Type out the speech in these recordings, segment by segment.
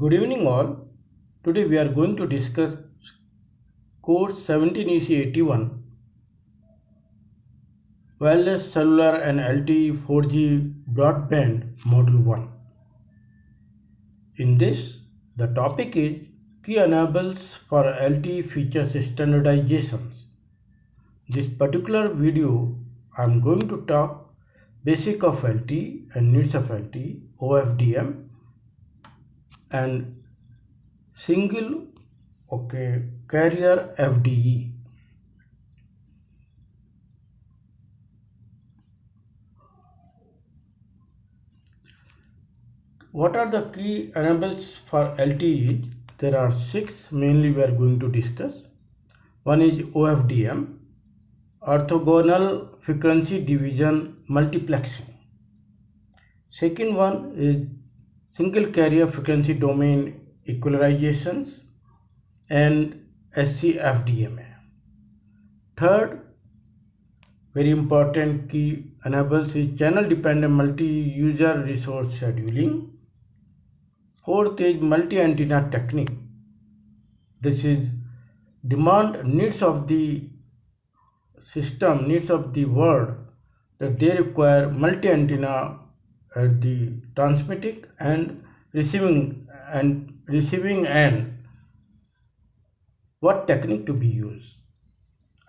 Good evening, all. Today we are going to discuss course 17EC81 Wireless Cellular and LTE 4G Broadband Module 1. In this, the topic is Key Enablers for LTE Features Standardizations. This particular video, I am going to talk basic of LTE and needs of LTE, OFDM, and single carrier FDE. What are the key enablers for LTE? There are 6 mainly we are going to discuss. One is OFDM, orthogonal frequency division multiplexing. Second one is single carrier frequency domain equalizations and SCFDMA. Third, very important key enables is channel dependent multi-user resource scheduling. Fourth is multi-antenna technique. This is demand needs of the system, needs of the world, that they require multi-antenna at the transmitting and receiving end. What technique to be used?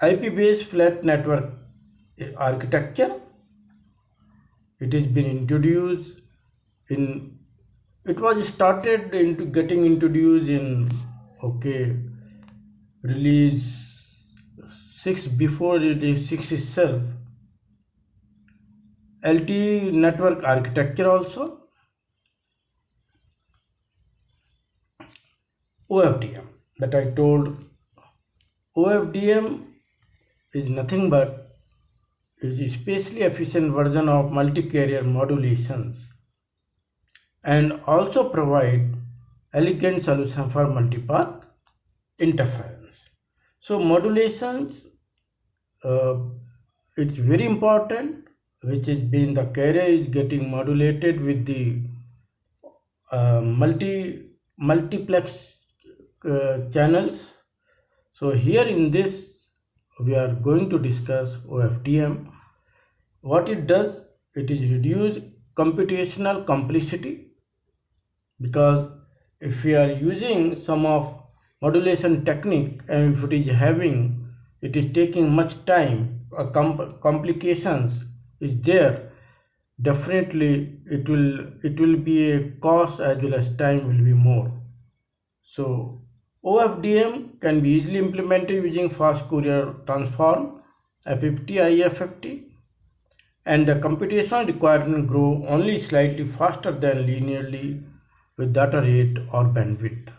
IP-based flat network architecture. It has been introduced in. It was started into getting introduced in release 6 before release 6 itself. LTE network architecture also. OFDM that I told. OFDM is nothing but is a spatially efficient version of multi-carrier modulations and also provide elegant solution for multipath interference. So modulations, it's very important, which is being the carrier is getting modulated with the multiplex channels. So here in this we are going to discuss OFDM. What it does, it is reduce computational complexity, because if we are using some of modulation technique and if it is taking much time, complications is there, definitely it will be a cost as well as time will be more. So OFDM can be easily implemented using fast Fourier transform, FFT, IFFT, and the computational requirement grow only slightly faster than linearly with data rate or bandwidth.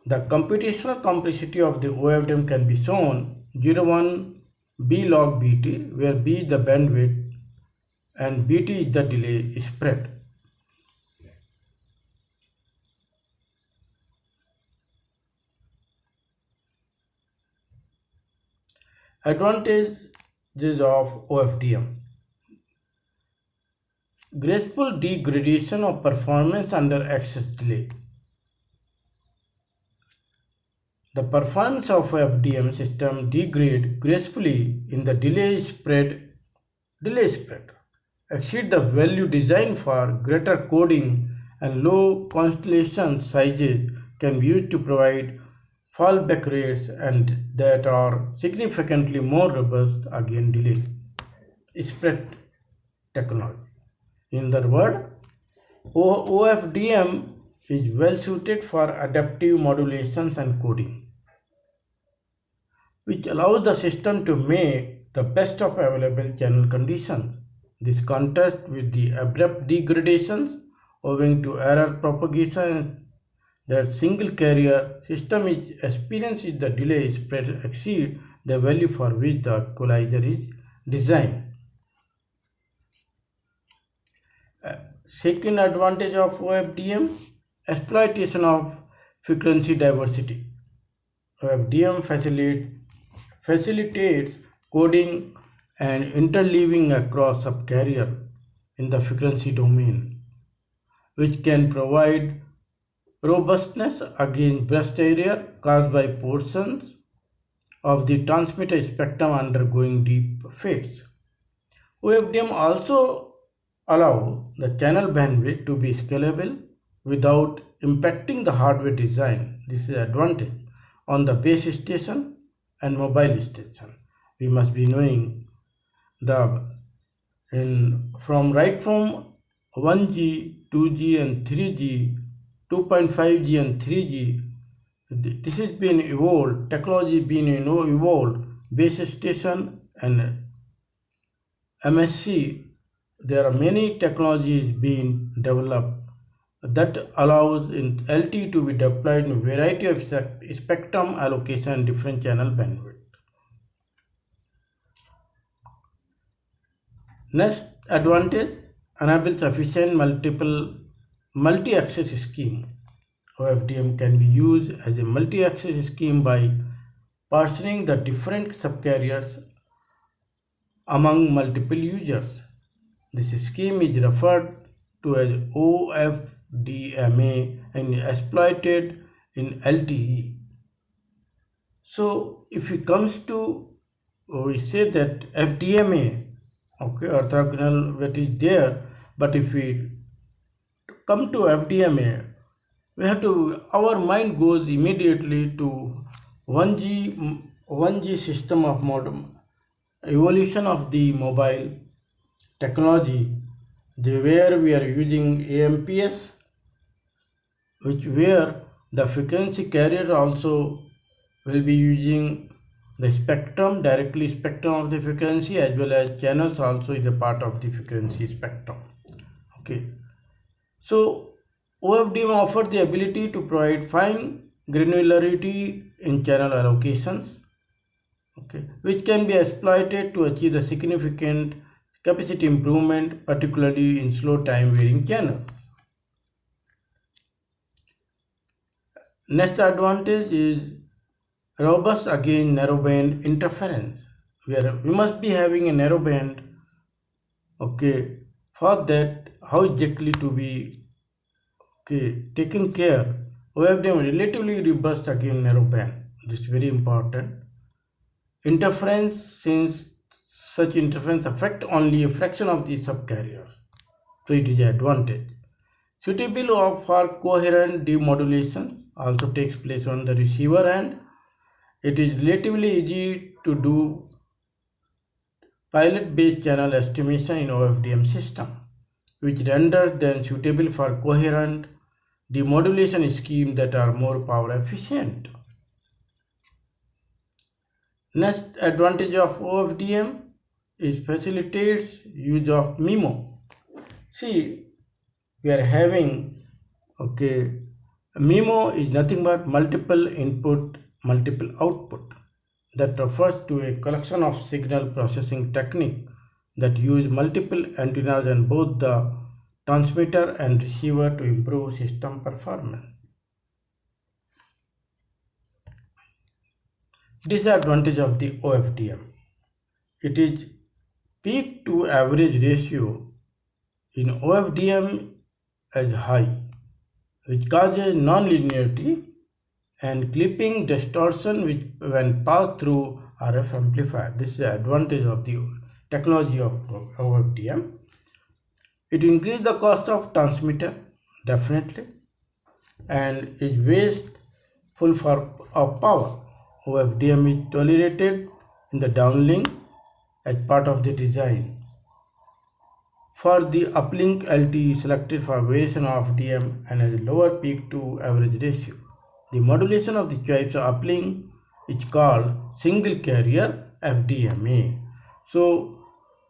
The computational complexity of the OFDM can be shown 0.1 B log BT, where B is the bandwidth and BT is the delay spread. Advantages of OFDM. Graceful degradation of performance under excess delay. The performance of FDM system degrade gracefully in the delay spread exceed the value designed for. Greater coding and low constellation sizes can be used to provide fallback rates and that are significantly more robust against delay spread technology. In other words, OFDM is well suited for adaptive modulations and coding, which allows the system to make the best of available channel conditions. This contrasts with the abrupt degradations owing to error propagation that single carrier system is experiencing. The delay spread exceed the value for which the equalizer is designed. Second advantage of OFDM, exploitation of frequency diversity. OFDM facilitates coding and interleaving across subcarrier in the frequency domain, which can provide robustness against burst error caused by portions of the transmitter spectrum undergoing deep fades. OFDM also allow the channel bandwidth to be scalable without impacting the hardware design. This is advantage on the base station and mobile station. We must be knowing the from 1G, 2G and 3G, 2.5G and 3G. This has been evolved, technology been evolved, base station and MSC. There are many technologies being developed that allows in LTE to be deployed in a variety of spectrum allocation and different channel bandwidth. Next advantage, enable sufficient multi-access scheme. OFDM can be used as a multi-access scheme by partitioning the different subcarriers among multiple users. This scheme is referred to as OFDMA and exploited in LTE. So if it comes to, we say that FDMA, okay, orthogonal that is there, but if we come to FDMA, we have to, our mind goes immediately to 1G system of modem, evolution of the mobile technology, where we are using AMPS, where the frequency carrier also will be using the spectrum, directly spectrum of the frequency, as well as channels also is a part of the frequency spectrum. Okay, so OFDM offers the ability to provide fine granularity in channel allocations, okay, which can be exploited to achieve the significant capacity improvement, particularly in slow time varying channels. Next advantage is robust against narrowband interference, where we must be having a narrowband, okay, for that how exactly to be taken care. OFDM relatively robust against narrowband. This is very important. Interference, since such interference affect only a fraction of the subcarriers, so it is an advantage. Suitable for coherent demodulation also takes place on the receiver end. It is relatively easy to do pilot-based channel estimation in OFDM system, which renders them suitable for coherent demodulation schemes that are more power efficient. Next advantage of OFDM is facilitates use of MIMO. See, we are having, okay, MIMO is nothing but multiple input, multiple output. That refers to a collection of signal processing technique that use multiple antennas on both the transmitter and receiver to improve system performance. Disadvantage of the OFDM. It is peak to average ratio in OFDM as high, which causes non-linearity and clipping distortion which when passed through RF amplifier. This is the advantage of the technology of OFDM. It increases the cost of transmitter definitely and is wasteful of power. OFDM is tolerated in the downlink as part of the design. For the uplink, LTE is selected for variation of FDM and has a lower peak to average ratio. The modulation of the choice of uplink is called single carrier FDMA. So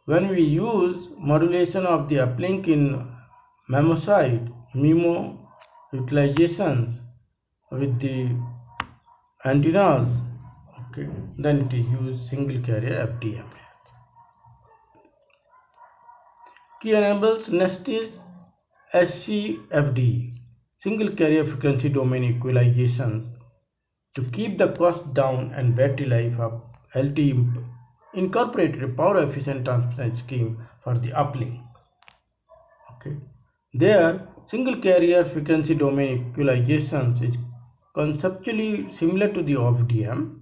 when we use modulation of the uplink in MIMO utilizations with the antennas, okay, then it is used single carrier FDMA. Key enables next is SCFD, single carrier frequency domain equalization, to keep the cost down and battery life up. LTE incorporated a power efficient transmission scheme for the uplink. Okay, there Single carrier frequency domain equalization is conceptually similar to the OFDM,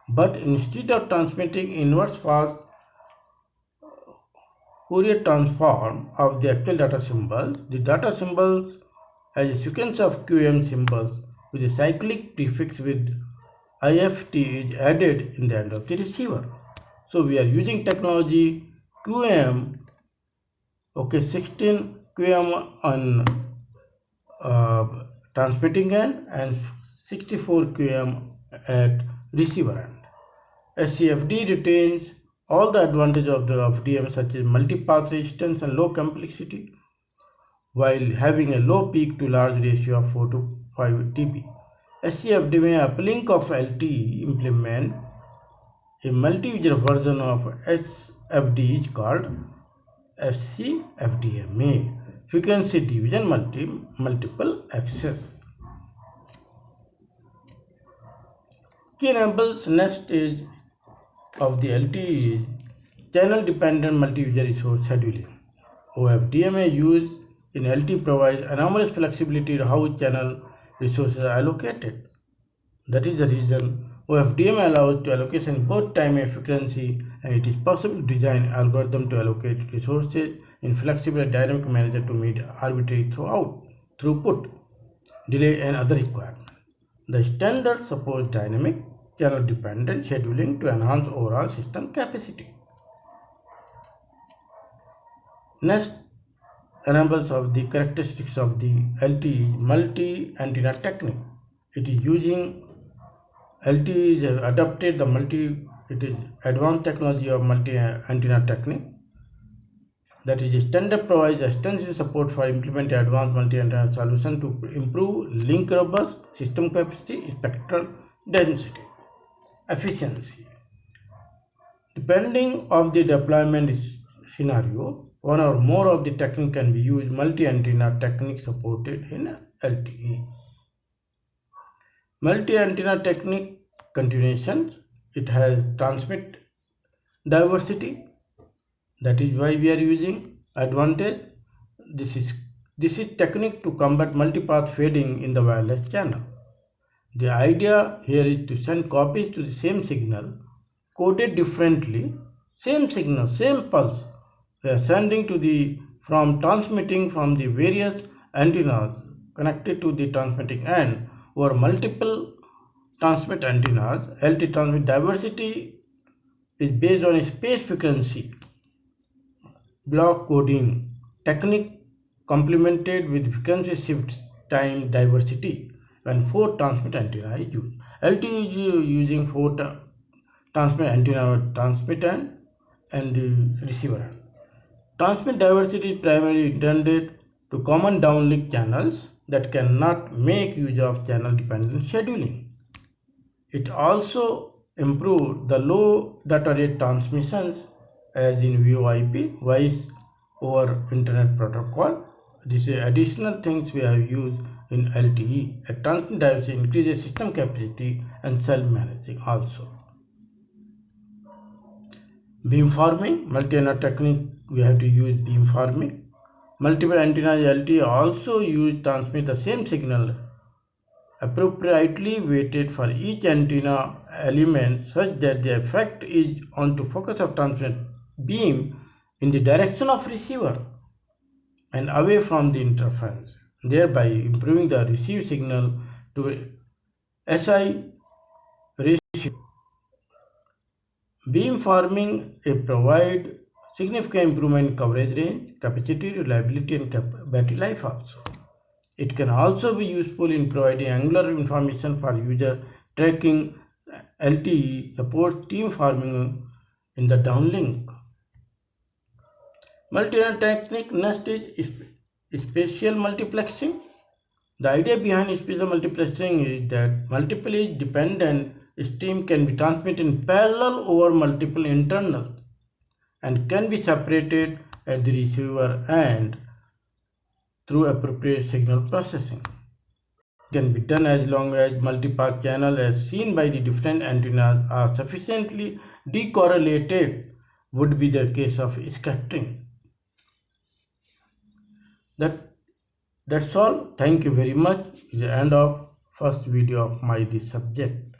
but instead of transmitting inverse fast Fourier transform of the actual data symbols, the data symbols has a sequence of QM symbols with a cyclic prefix with IFT is added in the end of the receiver. So we are using technology QM, 16 QM on transmitting end and 64 QM at receiver end. SCFD retains all the advantages of the FDM such as multipath resistance and low complexity while having a low peak to large ratio of 4 to 5 dB. SCFD में uplink of LTE implement a multi-user version of SFD is called FCFDMA, frequency division multiple access. Key enables next stage of the LTE is channel dependent multi-user resource scheduling. OFDMA used in LTE provides enormous flexibility to how channel resources are allocated. That is the reason OFDMA allows to allocation both time and frequency, and it is possible to design algorithm to allocate resources in flexible and dynamic manner to meet arbitrary throughput, delay and other requirements. The standard supports dynamic channel dependent scheduling to enhance overall system capacity. Next enables of the characteristics of the LTE multi-antenna technique. It is using LTE is adopted it is advanced technology of multi-antenna technique. That is standard provides extensive support for implementing advanced multi-antenna solution to improve link robust system capacity, spectral density, efficiency. Depending on the deployment scenario, one or more of the technique can be used. Multi-antenna technique supported in LTE. Multi-antenna technique continuations, it has transmit diversity. That is why we are using advantage. This is technique to combat multipath fading in the wireless channel. The idea here is to send copies to the same signal coded differently, same signal, same pulse. We are sending transmitting from the various antennas connected to the transmitting end over multiple transmit antennas. LTE transmit diversity is based on a space frequency block coding technique complemented with frequency shift time diversity when 4 transmit antenna is used. LTE is using 4 transmit antenna transmit end and receiver end. Transmit diversity is primarily intended to common downlink channels that cannot make use of channel dependent scheduling. It also improved the low data rate transmissions as in VoIP, voice over internet protocol. These are additional things we have used in LTE. A transmit diversity increases system capacity and self-managing also. Beamforming, multi-antenna technique, we have to use beamforming. Multiple antennas LTE also use transmit the same signal appropriately weighted for each antenna element such that the effect is on to focus of transmit beam in the direction of receiver and away from the interference, thereby improving the received signal to SI ratio. Beamforming provide significant improvement in coverage range, capacity, reliability and battery life also. It can also be useful in providing angular information for user tracking. LTE supports beamforming in the downlink. Multi-antenna technique next is spatial multiplexing. The idea behind spatial multiplexing is that multiple dependent stream can be transmitted in parallel over multiple internals and can be separated at the receiver end through appropriate signal processing. It can be done as long as multipath channel as seen by the different antennas are sufficiently decorrelated, would be the case of scattering. That That's all. Thank you very much. The end of first video of my this subject.